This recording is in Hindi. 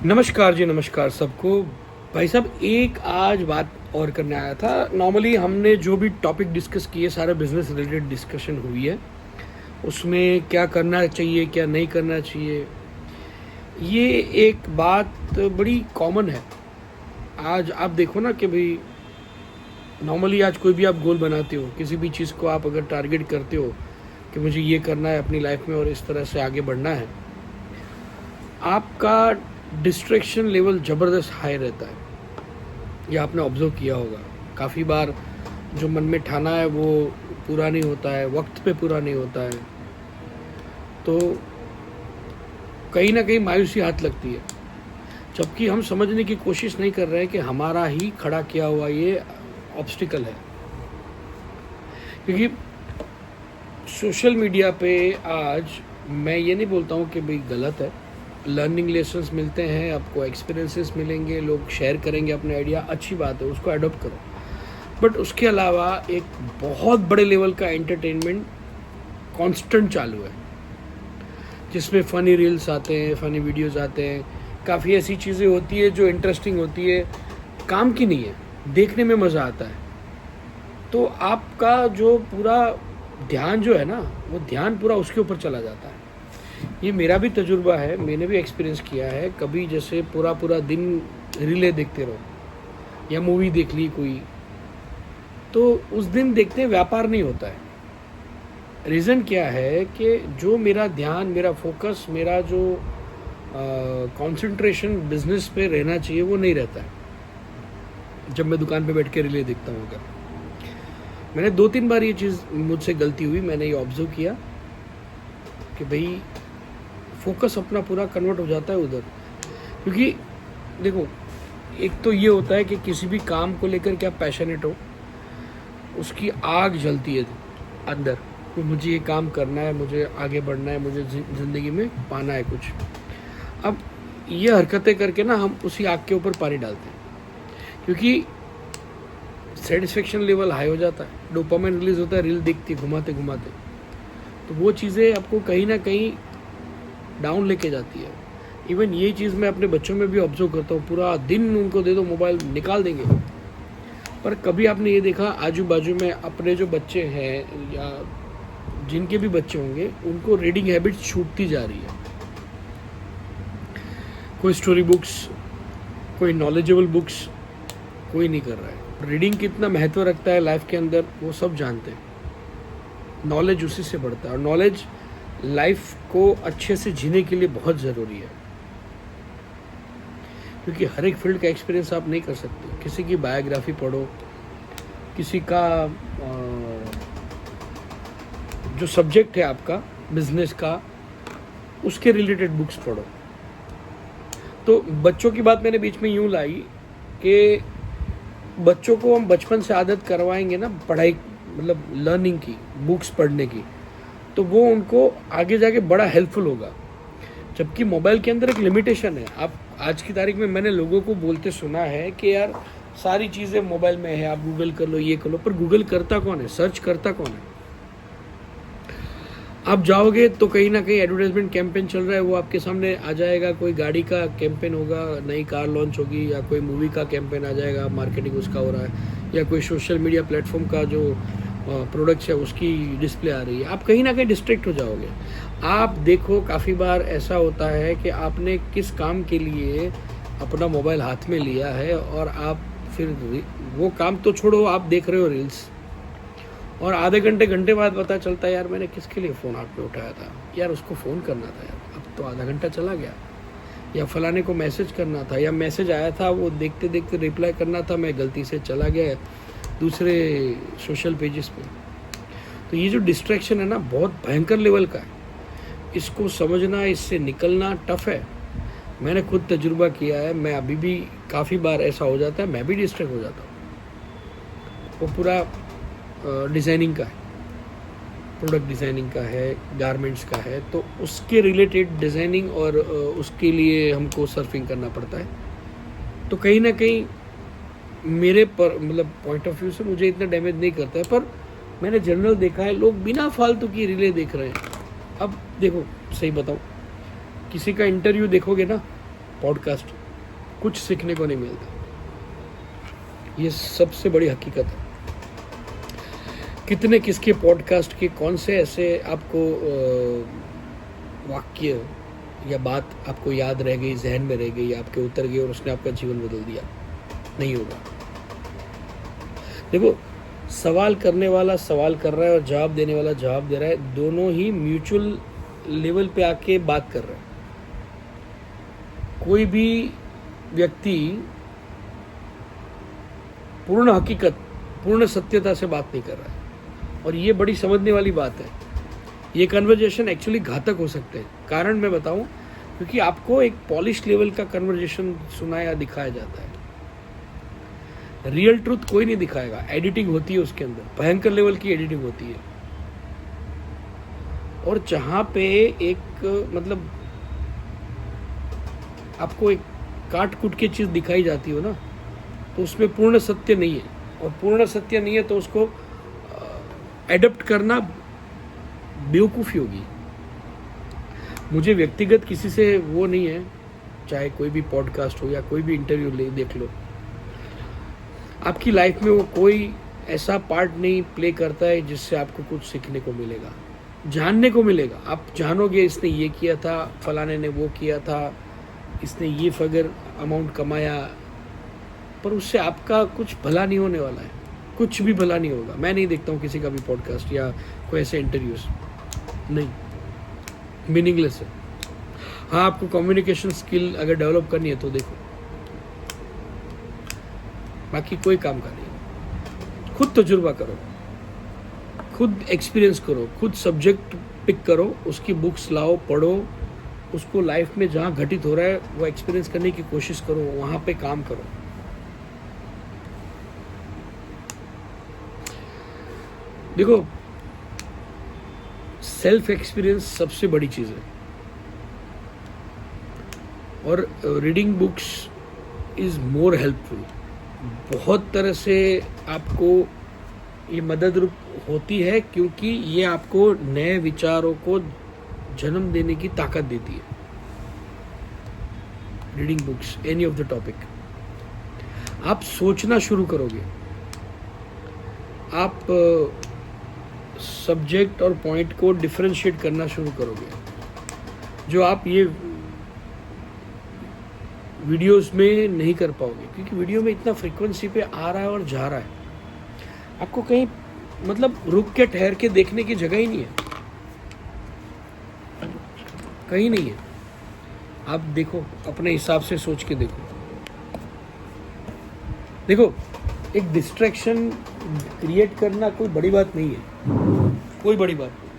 नमस्कार जी, नमस्कार सबको। भाई साहब, एक आज बात और करने आया था। नॉर्मली हमने जो भी टॉपिक डिस्कस किए सारे बिजनेस रिलेटेड डिस्कशन हुई है। उसमें क्या करना चाहिए, क्या नहीं करना चाहिए, ये एक बात बड़ी कॉमन है। आज आप देखो ना कि भाई नॉर्मली आज कोई भी आप गोल बनाते हो, किसी भी चीज़ को आप अगर टारगेट करते हो कि मुझे ये करना है अपनी लाइफ में और इस तरह से आगे बढ़ना है, आपका डिस्ट्रैक्शन लेवल ज़बरदस्त हाई रहता है। ये आपने ऑब्जर्व किया होगा काफ़ी बार। जो मन में ठाना है वो पूरा नहीं होता है, वक्त पे पूरा नहीं होता है, तो कहीं ना कहीं मायूसी हाथ लगती है। जबकि हम समझने की कोशिश नहीं कर रहे हैं कि हमारा ही खड़ा किया हुआ ये ऑब्स्टिकल है। क्योंकि सोशल मीडिया पे आज मैं ये नहीं बोलता हूँ कि भाई गलत है, लर्निंग लेसन्स मिलते हैं, आपको एक्सपीरियंसेस मिलेंगे, लोग शेयर करेंगे अपने आइडिया, अच्छी बात है, उसको अडॉप्ट करो। बट उसके अलावा एक बहुत बड़े लेवल का एंटरटेनमेंट कांस्टेंट चालू है, जिसमें फ़नी रील्स आते हैं, फ़नी वीडियोस आते हैं, काफ़ी ऐसी चीज़ें होती है जो इंटरेस्टिंग होती है, काम की नहीं है, देखने में मज़ा आता है। तो आपका जो पूरा ध्यान जो है ना, वो ध्यान पूरा उसके ऊपर चला जाता है। ये मेरा भी तजुर्बा है, मैंने भी एक्सपीरियंस किया है। कभी जैसे पूरा पूरा दिन रीले देखते रहो या मूवी देख ली कोई, तो उस दिन देखते व्यापार नहीं होता है। रीज़न क्या है कि जो मेरा ध्यान, मेरा फोकस, मेरा जो कंसंट्रेशन बिजनेस पे रहना चाहिए वो नहीं रहता है जब मैं दुकान पे बैठ के रिले देखता हूँ। अगर मैंने 2-3 बार ये चीज़ मुझसे गलती हुई, मैंने ये ऑब्जर्व किया कि भाई फोकस अपना पूरा कन्वर्ट हो जाता है उधर। क्योंकि देखो, एक तो ये होता है कि किसी भी काम को लेकर के आप पैशनेट हो, उसकी आग जलती है अंदर कि मुझे ये काम करना है, मुझे आगे बढ़ना है, मुझे ज़िंदगी में पाना है कुछ। अब ये हरकतें करके ना हम उसी आग के ऊपर पानी डालते हैं, क्योंकि सेटिस्फेक्शन लेवल हाई हो जाता है, डोपामाइन रिलीज होता है रील देखती घुमाते घुमाते। तो वो चीज़ें आपको कहीं ना कहीं डाउन लेके जाती है। इवन ये चीज़ मैं अपने बच्चों में भी ऑब्जर्व करता हूँ, पूरा दिन उनको दे दो मोबाइल, निकाल देंगे। पर कभी आपने ये देखा आजू बाजू में अपने जो बच्चे हैं या जिनके भी बच्चे होंगे, उनको रीडिंग हैबिट छूटती जा रही है। कोई स्टोरी बुक्स, कोई नॉलेजेबल बुक्स कोई नहीं कर रहा है। रीडिंग कितना महत्व रखता है लाइफ के अंदर वो सब जानते हैं। नॉलेज उसी से बढ़ता है, और नॉलेज लाइफ को अच्छे से जीने के लिए बहुत ज़रूरी है। क्योंकि हर एक फील्ड का एक्सपीरियंस आप नहीं कर सकते। किसी की बायोग्राफी पढ़ो, किसी का जो सब्जेक्ट है आपका बिजनेस का, उसके रिलेटेड बुक्स पढ़ो। तो बच्चों की बात मैंने बीच में यूँ लाई कि बच्चों को हम बचपन से आदत करवाएंगे ना पढ़ाई, मतलब लर्निंग की, बुक्स पढ़ने की, तो वो उनको आगे जाके बड़ा हेल्पफुल होगा। जबकि मोबाइल के अंदर एक लिमिटेशन है। आप आज की तारीख में मैंने लोगों को बोलते सुना है कि यार सारी चीज़ें मोबाइल में है, आप गूगल कर लो, ये कर लो। पर गूगल करता कौन है, सर्च करता कौन है? आप जाओगे तो कहीं ना कहीं एडवर्टाइजमेंट कैंपेन चल रहा है, वो आपके सामने आ जाएगा। कोई गाड़ी का कैंपेन होगा, नई कार लॉन्च होगी, या कोई मूवी का कैंपेन आ जाएगा, मार्केटिंग उसका हो रहा है, या कोई सोशल मीडिया प्लेटफॉर्म का जो प्रोडक्ट्स है उसकी डिस्प्ले आ रही है। आप कहीं ना कहीं डिस्ट्रैक्ट हो जाओगे। आप देखो काफ़ी बार ऐसा होता है कि आपने किस काम के लिए अपना मोबाइल हाथ में लिया है, और आप फिर वो काम तो छोड़ो, आप देख रहे हो रील्स, और आधे घंटे घंटे बाद पता चलता है यार मैंने किसके लिए फ़ोन हाथ में उठाया था, यार उसको फ़ोन करना था, यार अब तो आधा घंटा चला गया, या फलाने को मैसेज करना था, या मैसेज आया था वो देखते देखते रिप्लाई करना था, मैं गलती से चला गया दूसरे सोशल पेजेस पे। तो ये जो डिस्ट्रैक्शन है ना, बहुत भयंकर लेवल का है। इसको समझना, इससे निकलना टफ है। मैंने खुद तजुर्बा किया है, मैं अभी भी काफ़ी बार ऐसा हो जाता है, मैं भी डिस्ट्रैक्ट हो जाता हूँ। वो पूरा डिज़ाइनिंग का है, प्रोडक्ट डिज़ाइनिंग का है, गारमेंट्स का है, तो उसके रिलेटेड डिज़ाइनिंग और उसके लिए हमको सर्फिंग करना पड़ता है। तो कहीं ना कहीं मेरे पर, मतलब पॉइंट ऑफ व्यू से मुझे इतना डैमेज नहीं करता है। पर मैंने जनरल देखा है लोग बिना फालतू की रीले देख रहे हैं। अब देखो, सही बताऊँ, किसी का इंटरव्यू देखोगे ना, पॉडकास्ट कुछ सीखने को नहीं मिलता। ये सबसे बड़ी हकीकत है। कितने किसके पॉडकास्ट के कौन से ऐसे आपको वाक्य या बात आपको याद रह गई, जहन में रह गई, आपके उतर गई और उसने आपका जीवन बदल दिया? नहीं होगा। देखो, सवाल करने वाला सवाल कर रहा है और जवाब देने वाला जवाब दे रहा है, दोनों ही म्यूचुअल लेवल पे आके बात कर रहे हैं। कोई भी व्यक्ति पूर्ण हकीकत, पूर्ण सत्यता से बात नहीं कर रहा है, और ये बड़ी समझने वाली बात है। ये कन्वर्जेशन एक्चुअली घातक हो सकते हैं। कारण मैं बताऊं, क्योंकि आपको एक पॉलिश लेवल का कन्वर्जेशन सुनाया दिखाया जाता है। रियल ट्रूथ कोई नहीं दिखाएगा, एडिटिंग होती है उसके अंदर, भयंकर लेवल की एडिटिंग होती है। और जहां पे एक मतलब आपको एक काट कुट की चीज दिखाई जाती हो ना, तो उसमें पूर्ण सत्य नहीं है, और पूर्ण सत्य नहीं है तो उसको एडप्ट करना बेवकूफ़ी होगी। मुझे व्यक्तिगत किसी से वो नहीं है, चाहे कोई भी पॉडकास्ट हो या कोई भी इंटरव्यू ले देख लो, आपकी लाइफ में वो कोई ऐसा पार्ट नहीं प्ले करता है जिससे आपको कुछ सीखने को मिलेगा, जानने को मिलेगा। आप जानोगे इसने ये किया था, फलाने ने वो किया था, इसने ये फिगर अमाउंट कमाया, पर उससे आपका कुछ भला नहीं होने वाला है, कुछ भी भला नहीं होगा। मैं नहीं देखता हूँ किसी का भी पॉडकास्ट या कोई ऐसे इंटरव्यूज, नहीं, मीनिंगलेस है। हाँ, आपको कम्युनिकेशन स्किल अगर डेवलप करनी है तो देखो, बाकी कोई काम का नहीं। खुद तजुर्बा करो, खुद एक्सपीरियंस करो, खुद सब्जेक्ट पिक करो, उसकी बुक्स लाओ, पढ़ो, उसको लाइफ में जहाँ घटित हो रहा है वो एक्सपीरियंस करने की कोशिश करो, वहाँ पे काम करो। देखो, सेल्फ एक्सपीरियंस सबसे बड़ी चीज़ है, और reading books is more helpful. बहुत तरह से आपको ये मदद रूप होती है, क्योंकि ये आपको नए विचारों को जन्म देने की ताकत देती है। Reading books, any of the topic, आप सोचना शुरू करोगे, आप सब्जेक्ट और पॉइंट को डिफरेंशिएट करना शुरू करोगे, जो आप ये वीडियोस में नहीं कर पाओगे, क्योंकि वीडियो में इतना फ्रीक्वेंसी पे आ रहा है और जा रहा है, आपको कहीं मतलब रुक के ठहर के देखने की जगह ही नहीं है, कहीं नहीं है। आप देखो, अपने हिसाब से सोच के देखो। देखो, एक डिस्ट्रैक्शन क्रिएट करना कोई बड़ी बात नहीं है, कोई बड़ी बात नहीं।